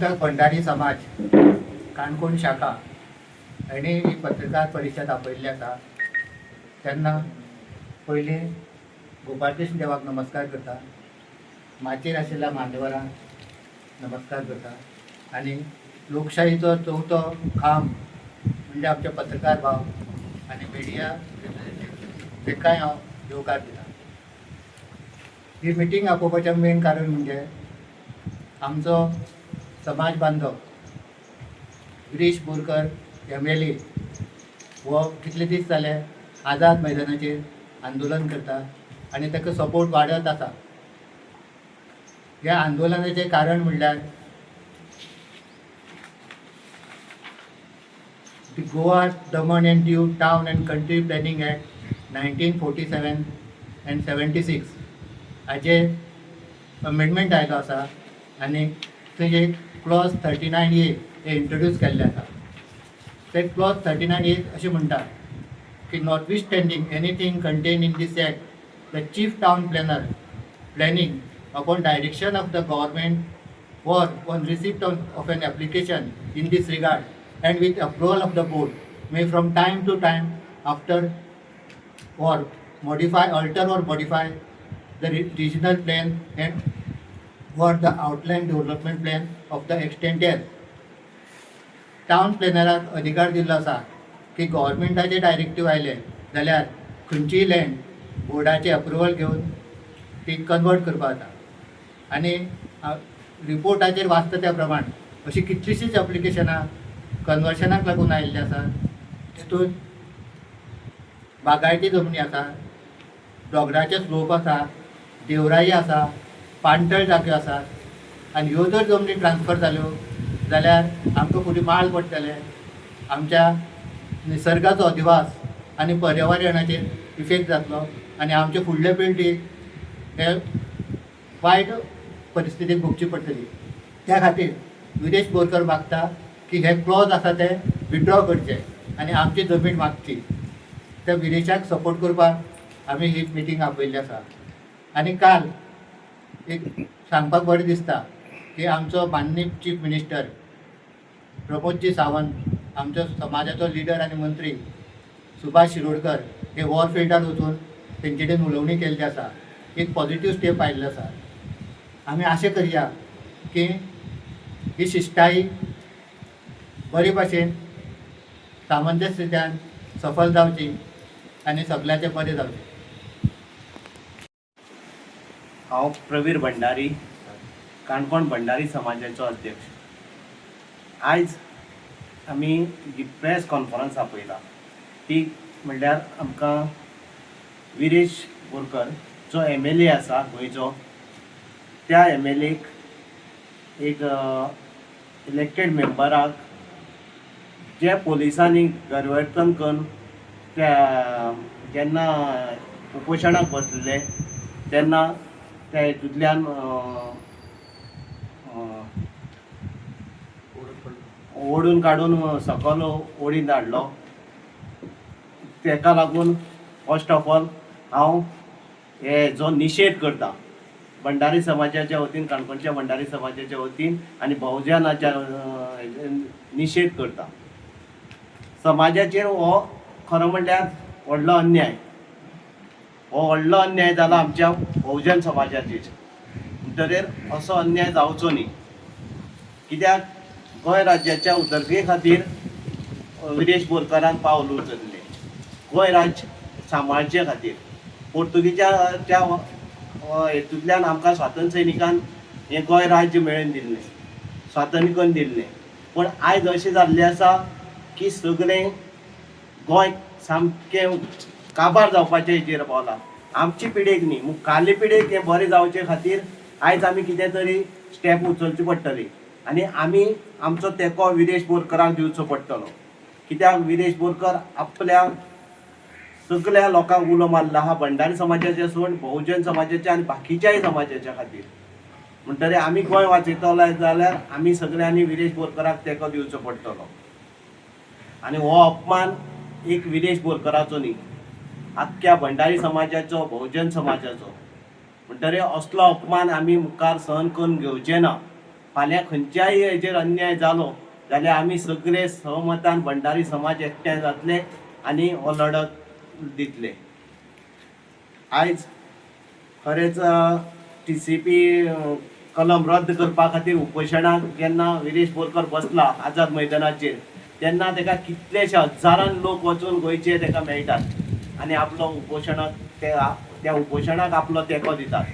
संत भंडारी समाज काणकोण शाखा हांणी ही पत्रकार परिशद आपयल्ली आसा तेन्ना पयलीं गोपाळकृष्ण देवाक नमस्कार करता, माचयेर आशिल्ल्या मान्यवरांक नमस्कार करता आनी लोकशाहीचो चवथो खांब म्हणजे आमचे पत्रकार भाव आनी मिडिया तांकांय हांव येवकार दिता. ही मिटींग आपोवपाचें मेन कारण म्हणजे आमचो समाज बांधव गिरीश बोरकर MLA हो कितले दीस जाले आझाद मैदानाचेर आंदोलन करता आनी ताका सपोर्ट वाडत आसा. ह्या आंदोलनाचें कारण म्हणल्यार the Goa Daman and Diu town and country planning act 1947 and 76 हाचे अमेंडमेंट आयलो आसा आनी तेजे क्लॉज 39A हे इंट्रोड्यूस केल्ले आसा. ते क्लॉज 39A अशें म्हणटा की notwithstanding anything contain in this act the chief town planner planning upon direction of the government or on receipt of an application in this regard and with approval of the board may from time to time after or modify, alter or modify the regional plan and or the outline development plan of the extended town प्लॅनराक अधिकार दिल्लो आसा की गव्हर्मेंटाचे डायरेक्टीव आयले जाल्यार खंयचीय land बोर्डाचे approval घेवन ती कन्वर्ट करपाक जाता. आनी रिपोर्टाचेर वाचता त्या प्रमाण अशी कितलीशींच एप्लिकेशनां कन्वर्शनाक लागून आयिल्ली आसा. तितून बागायती जमनी आसा, दोंगराचे स्लोप आसा, देवराई आसा, पाणतळ जागे आसात आनी ह्यो जर जमनी ट्रान्सफर जाल्यो जाल्यार आमकां फुडें माल पडटले, आमच्या निसर्गाचो अधिवास आनी पर्यावरणाचेर इफेक्ट जातलो आनी आमचे फुडले पिळगेक हे वायट परिस्थितीक भोगची पडटली. त्या खातीर विरेश बोरकर मागता की हे क्लॉज आसा ते विड्रॉ करचे आनी आमची जमीन मागची. त्या विरेशाक सपोर्ट करपाक आमी ही मिटींग आपयल्ली आसा. आनी काल एक सांगपाक बरें दिसता की आमचो माननीय चीफ मिनिस्टर प्रमोदजी सावंत, आमचो समाजाचो लिडर आनी मंत्री सुभाष शिरोडकर हे वॉर फिल्डार वचून तेंचे कडेन उलोवणी केल्ली आसा. एक पॉझिटिव्ह स्टेप आयिल्लो आसा. आमी आशा करया की ही शिश्टाई बरे भाशेन सामंजस्यतान सफल जावची आनी सगळ्याचें बरें जावचें. हांव प्रवीर भंडारी, काणकोण भंडारी समाजाचो अध्यक्ष. आयज आमी जी प्रेस कॉन्फरन्स आपयला ती म्हणल्यार आमकां विरेश बोरकर जो MLA आसा गोंयचो, त्या MLAक एक इलेक्टेड मेंबराक जे पोलिसांनी गैरवर्तन करून त्या जेन्ना उपोशणाक बसलेले तेन्ना त्या हितूंतल्यान ओडून काडून सकयल ओडीन धाडलो. तेका लागून फर्स्ट ऑफ ऑल हांव हे जो निशेध करता भंडारी समाजाच्या वतीन, काणकोणच्या भंडारी समाजाच्या वतीन आनी बहुजनाच्या निशेध करता. समाजाचेर हो खरो म्हणल्यार व्हडलो अन्याय, हो व्हडलो अन्याय जाला आमच्या बहुजन समाजाचेर. म्हणटरेर असो अन्याय जावचो न्ही. कित्याक गोंय राज्याच्या उदरगे खातीर विरेश बोरकारान पावल उचललें. गोंय राज्य सांबाळचे खातीर पोर्तुगीजाच्या हेतूंतल्यान आमकां स्वातंत्र्य सैनिकान हें गोंय राज्य मेळोवन दिल्लें, स्वातंत्र्य करून दिल्लें. पूण आयज अशें जाल्लें आसा की सगळें गोंय सामकें काबार जावपाचे हेचेर पावला. आमची पिडेक न्ही, मुखाल्ले पिडेक हें बरें जावचे खातीर आयज आमी कितें तरी स्टेप उचलची पडटली आनी आमी आमचो तेंको विरेश बोरकराक दिवचो पडटलो. कित्याक विरेश बोरकर आपल्या सगळ्या लोकांक उलो मारला आहा, भंडारी समाजाचे सोड, बहुजन समाजाच्या आनी बाकीच्याय समाजाच्या खातीर. म्हणटरे आमी गोंय वाचयतलो जाल्यार आमी सगळ्यांनी विरेश बोरकराक तेंको दिवचो पडटलो. आनी हो अपमान एक विरेश बोरकराचो न्ही, आख्ख्या भंडारी समाजाचो, बहुजन समाजाचो. म्हणटरे असलो अपमान आमी मुखार सहन करून घेवचे ना. फाल्यां खंयच्याय हेजेर अन्याय जालो जाल्यार आमी सगळे सहमतान भंडारी समाज एकठांय जातले आनी हो लढत दितले. आयज खरेंच TCP कलम रद्द करपा खातीर उपोशणाक जेन्ना विरेश बोरकर बसला आझाद मैदानाचेर तेन्ना ताका कितलेशे हजारान लोक वचून गोंयचे ताका मेळटात आनी आपलो उपोशणाक त्या उपोशणाक आपलो तेंको दितात.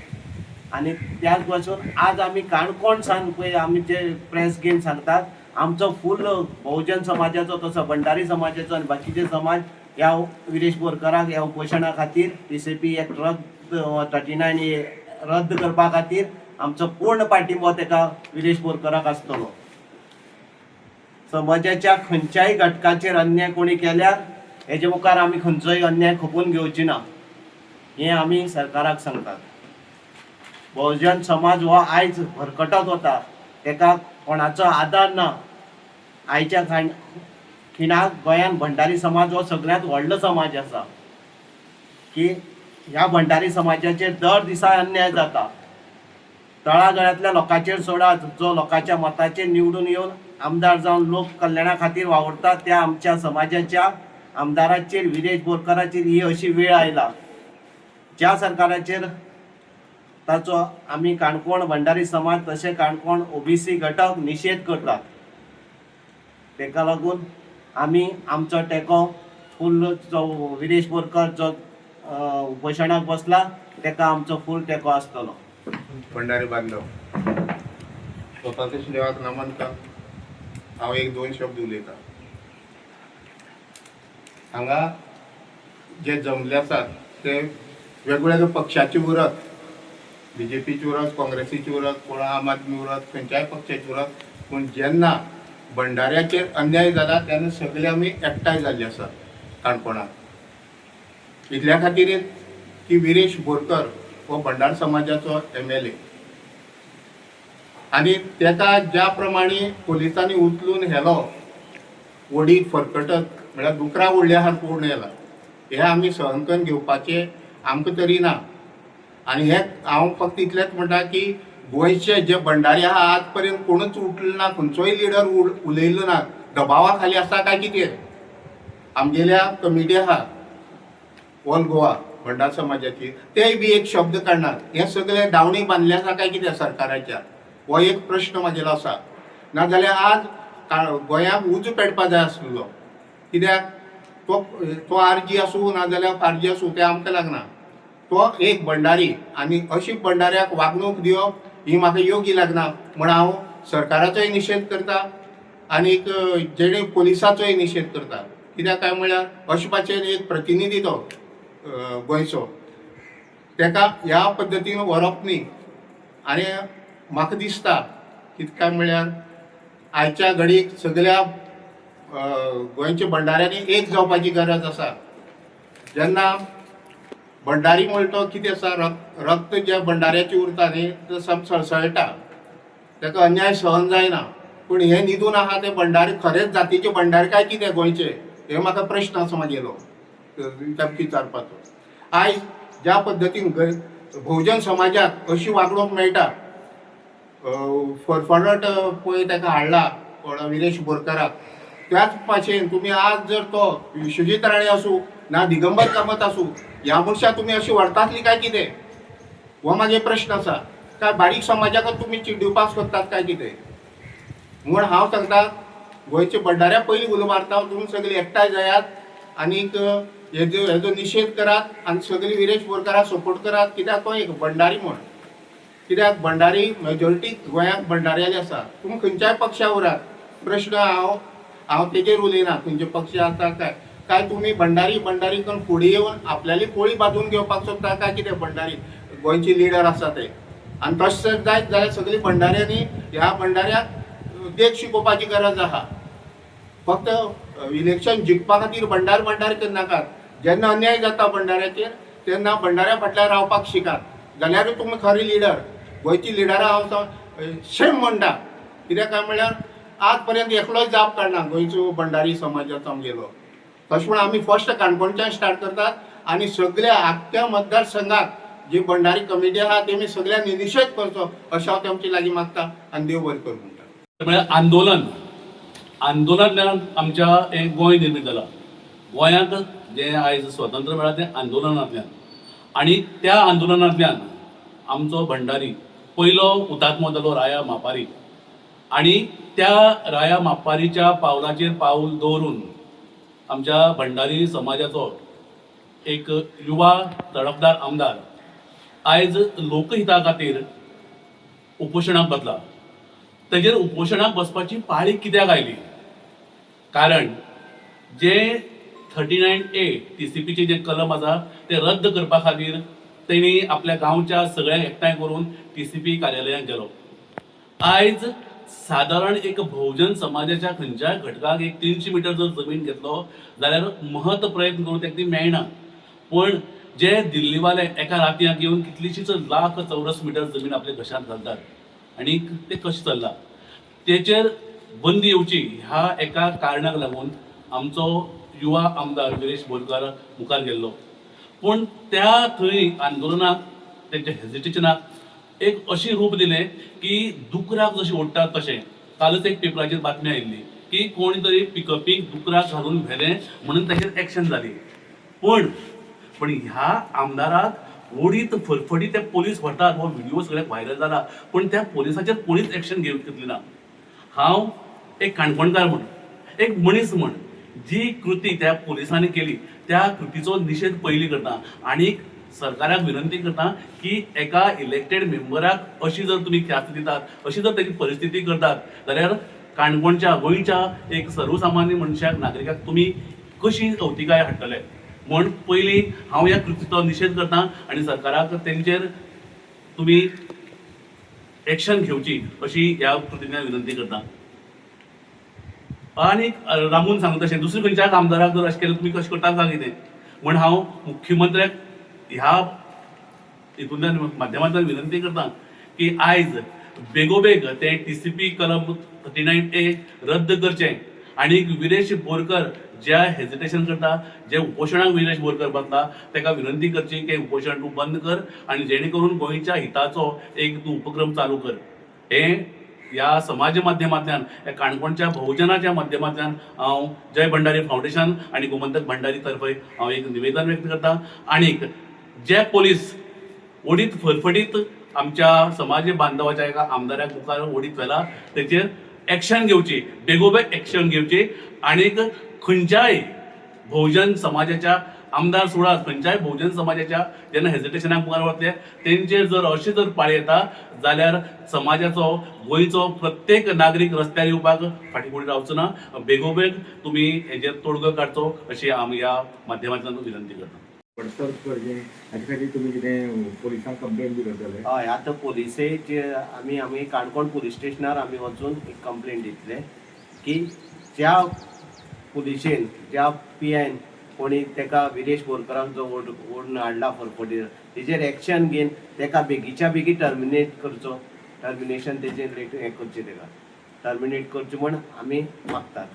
आनी त्याच पासून आज आमी काणकोण सान पळय आमी जे प्रेस घेवन सांगतात आमचो फूल बहुजन समाजाचो तसो भंडारी समाजाचो आनी बाकीचे समाज ह्या विरेश बोरकराक ह्या उपोशणा खातीर TCP एक्ट रद्द 39 रद्द करपा खातीर आमचो पूर्ण पाठिंबो ताका विरेश बोरकराक आसतलो. समाजाच्या खंयच्याय घटकाचेर अन्याय कोणी केल्यार हेजे मुखार आमी खंयचोय अन्याय खपून घेवची ना हें आमी सरकाराक सांगतात. बहुजन समाज हो आयज भरकटत वता ताका कोणाचो आदार ना. आयच्या खिणाक गोंयांत भंडारी समाज हो सगळ्यांत व्हडलो समाज आसा की ह्या भंडारी समाजाचेर दर दिसा अन्याय जाता. तळागळ्यांतल्या लोकांचेर सोडात जो लोकांच्या मताचेर निवडून येवन आमदार जावन लोक कल्याणा खातीर वावुरतात त्या आमच्या समाजाच्या आमदाराचेर विरेश बोरकराचेर ही अशी वेळ आयला ज्या सरकाराचेर ताचो आमी काणकोण भंडारी समाज तशें काणकोण OBC घटक निशेध करतात. ताका लागून आमी आमचो तेंको फूल जो विरेश बोरकर जो उपोशणाक बसला ताका आमचो फूल तेंको आसतलो. भंडारी बांधव स्वताच्या देवाक नमन कर. हांव एक दोन शब्द उलयतां. हांगा जे जमले आसात ते वेगवेगळ्या पक्षाचे उरत, BJPची उरत, काँग्रेसीची उरत, कोण आम आदमी उरत, खंयच्याय पक्षाची उरत, पूण जेन्ना भंडाऱ्याचेर अन्याय जाला तेन्ना सगळे आमी एकठांय जाल्ले आसात काणकोणाक. इतल्या खातीर की विरेश बोरकर हो भंडार समाजाचो MLA आनी ताका ज्या प्रमाणे पुलिसांनी उचलून व्हेलो वडीक फरकटत म्हळ्यार दुकरा उडल्या सारको पळोवन येला. हे आमी सहन करून घेवपाचे आमकां तरी ना. आनी हे हांव फक्त इतलेंच म्हणटा की गोंयचे जे भंडारी आहा आज पर्यंत कोणूच उठलो ना, खंयचोय लिडर उलयल्लो ना. दबावा खाली आसा काय कितें? आमगेल्या कमिटी आहा ऑल गोवा भंडार समाजाची तेय बी एक शब्द काडनात. हे सगळे दावणी बांदले आसा काय कितें सरकाराच्या? हो एक प्रश्न म्हागेलो आसा. नाजाल्यार आज गोंयांक उजो पेटपा जाय आसलो. कित्याक तो आरजी आसूं नाजाल्यार फारजी आसूं तें आमकां लागना. तो एक भंडारी आनी अशी भंडाऱ्याक वागणूक दिवप ही म्हाका योग्य लागना म्हण हांव सरकाराचोय निशेध करता आनीक जेणे पुलिसाचोय निशेध करता. कित्याक काय म्हळ्यार अशें एक प्रतिनिधी तो गोंयचो ताका ह्या पद्दतीन व्हरप न्ही. आनी म्हाका दिसता कितें काय म्हळ्यार आयच्या घडीक सगळ्या गोंयच्या भंडाऱ्यांनी एक जावपाची गरज आसा. जेन्ना भंडारी म्हणटा तो कितें आसा रक्त जे भंडाऱ्याचें उरता न्ही तें सळसळटा. ताका अन्याय सहन जायना. पूण हे न्हिदून आहा ते भंडारी खरेंच जातीचे भंडारी काय कितें गोंयचे? हे म्हाका प्रश्न आसा म्हागेलो विचारपाचो. आयज ज्या पद्दतीन बहुजन समाजाक अशी वागणूक मेळटा फरफरट पळय ताका हाडला विरेश बोरकराक त्याच भाशेन तुमी आज जर तो विश्वजीत राणे आसूं ना दिगंबर कामत आसूं ह्या मनशाक तुमी अशी व्हरतातली काय कितें? हो मागे प्रश्न आसा. काय बारीक समाजाकच तुमी चिड्डुवपाक सोदतात काय कितें? म्हूण हांव सांगता गोंयच्या भंडाऱ्या पयलीं उलो मारता तुमी सगळीं एकठांय जायात आनीक हेजो निशेध करात आनी सगळीं विरेश बोरकाराक सपोर्ट करात. कित्याक तो एक भंडारी म्हण. कित्याक भंडारी मेजॉरिटी गोंयांत भंडाऱ्याले आसा. तुमी खंयच्याय पक्षा उरात. प्रश्न हांव तेजेर उलयना खंयचे पक्ष आसा काय तुमी भंडारी करून फुडें येवन आपल्याली पोळी बांदून घेवपाक सोदता काय कितें? भंडारी गोंयचे लिडर आसा ते आनी तशें जायत जाल्यार सगळीं भंडाऱ्यांनी ह्या भंडाऱ्याक देख शिकोवपाची गरज आहा. फक्त इलेक्शन जिखपा खातीर भंडार करनाकात. जेन्ना अन्याय जाता भंडाऱ्याचेर तेन्ना भंडाऱ्या फाटल्यान रावपाक शिकात. जाल्यारूच तुमी खरी लिडर. गोंयची लिडरां हांव शेम म्हणटा. कित्याक काय म्हळ्यार आज पर्यंत एकलोय जाप काडना गोंयचो भंडारी समाजाचो आमगेलो. तशें म्हण आमी फर्स्ट काणकोणच्यान स्टार्ट करतात आनी सगळ्या आख्ख्या मतदारसंघात जी भंडारी कमिटी आहा तेमी सगळ्यांनी निषेध करचो अशें हांव तेमचे लागीं मागता आनी देव बरें करूं म्हणटा. म्हळ्यार आंदोलनांतल्यान आमच्या एक गोंय निर्मीत जाला. गोंयांक जें आयज स्वतंत्र मेळ्ळा तें आंदोलनांतल्यान, आनी त्या आंदोलनांतल्यान आमचो भंडारी पयलो हुतात्मो जालो राया मापारी, आनी त्या राया मापारीच्या पावलाचेर पाऊल दवरून आमच्या भंडारी समाजाचो एक युवा तडफदार आमदार आयज लोकहिता खातीर उपोशणाक बसला. तेजेर उपोशणाक बसपाची पाळी कित्याक आयली? कारण जे 39A TCPचे जे कलम आसा ते रद्द करपा खातीर तेणी आपल्या गांवच्या सगळ्यांक एकठांय करून TCP कार्यालयांत गेलो. आयज सादारण एक बहुजन समाजाच्या खंयच्याय घटकाक एक 300 मिटर जर जमीन घेतलो जाल्यार महत प्रयत्न करून तेका ती मेळना. पण जे दिल्लीवाले एका रातयाक येवन कितलीशीच लाख चौरस मिटर जमीन आपल्या घशांत घालतात, आनी ते कशें चल्लां तेचेर बंदी येवची ह्या एका कारणाक लागून आमचो युवा आमदार विरेश बोरकार मुखार गेल्लो. पूण त्या थंय आंदोलनाक तेंच्या हेजिटेशनाक एक अशी रूप दिलें की दुकराक जशें ओडटात तशें. कालच एक पेपराचेर बातमी आयिल्ली की कोणी तरी पिकपीक दुकराक घालून व्हेलें म्हणून ताचेर एक्शन जाली. पण ह्या आमदाराक ओडीत फडफडीत ते पोलीस व्हरतात, हो व्हिडिओ सगळ्याक व्हायरल जाला, पण त्या पोलिसाचेर कोणीच एक्शन घेतली ना. हांव एक काणकोणकार म्हण, एक मनीस म्हण, जी कृती त्या पोलिसांनी केली त्या कृतीचो निशेध पयली करता आनी सरकाराक विनंती करता की एका इलेक्टेड मेंबराक अशी जर तुमी ख्यास्त दितात, अशी जर तेजी परिस्थिती करतात जाल्यार काणकोणच्या गोंयच्या एक सर्वसामान्य मनशाक नागरिकाक तुमी कशी अवतिकाय हाडटले. म्हण पयली हांव ह्या कृतीचो निशेध करता आनी सरकाराक तेंचेर तुमी एक्शन घेवची अशी ह्या कृतींतल्यान विनंती करता. आनी रामून सांगता तशें दुसरे खंयच्याय आमदाराक जर अशें केलें तुमी कशें करतात काय कितें म्हण हांव मुख्यमंत्र्याक ह्या हितूंतल्यान माध्यमांतल्यान विनंती करता की आयज बेगोबेग ते TCP कलम 39A रद्द करचें आनी विरेश बोरकर ज्या हेजिटेशन करता, जे उपोशणाक विरेश बोरकर बसला ताका विनंती करची की उपोशण तूं बंद कर आनी जेणे करून गोंयच्या हिताचो एक तूं उपक्रम चालू कर. हे ह्या समाज माध्यमांतल्यान ह्या काणकोणच्या बहुजनाच्या माध्यमांतल्यान हांव जय भंडारी फावंडेशन आनी गोमंतक भंडारी तर्फे हांव एक निवेदन व्यक्त करता. आनीक जे पोलीस ओडीत फडफडीत आमच्या समाज बांधवाच्या एका आमदाराक मुखार ओडीत व्हेला तेचेर एक्शन घेवची, बेगोबेग एक्शन घेवची. आनीक खंयच्याय बहुजन समाजाच्या आमदार सोडात खंयच्याय बहुजन समाजाच्या जेन्ना हेजिटेशनाक मुखार वतले तेंचेर जर अशी जर पाळी येता जाल्यार समाजाचो गोंयचो प्रत्येक नागरीक रस्त्यार येवपाक फाटीं रावचो ना. बेगोबेग तुमी हेजेर तोडगो काडचो अशी आमी ह्या माध्यमांतल्यान विनंती करता. हाचे खातीर तुमी कितें पोलिसांक कंप्लेन बी करतले? हय, आतां पोलिसेचे आमी काणकोण पुलीस स्टेशनार आमी वचून एक कंप्लेन दितले की ज्या पुलिशेन ज्या PIन कोणी तेका विरेश बोरकराक जो ओडून हाडला फडफडीर तेजेर एक्शन घेवन तेका बेगीच्या बेगी टर्मिनेट करचो, टर्मिनेशन तेजेर हें करचें, तेका टर्मिनेट करचें म्हण आमी मागतात.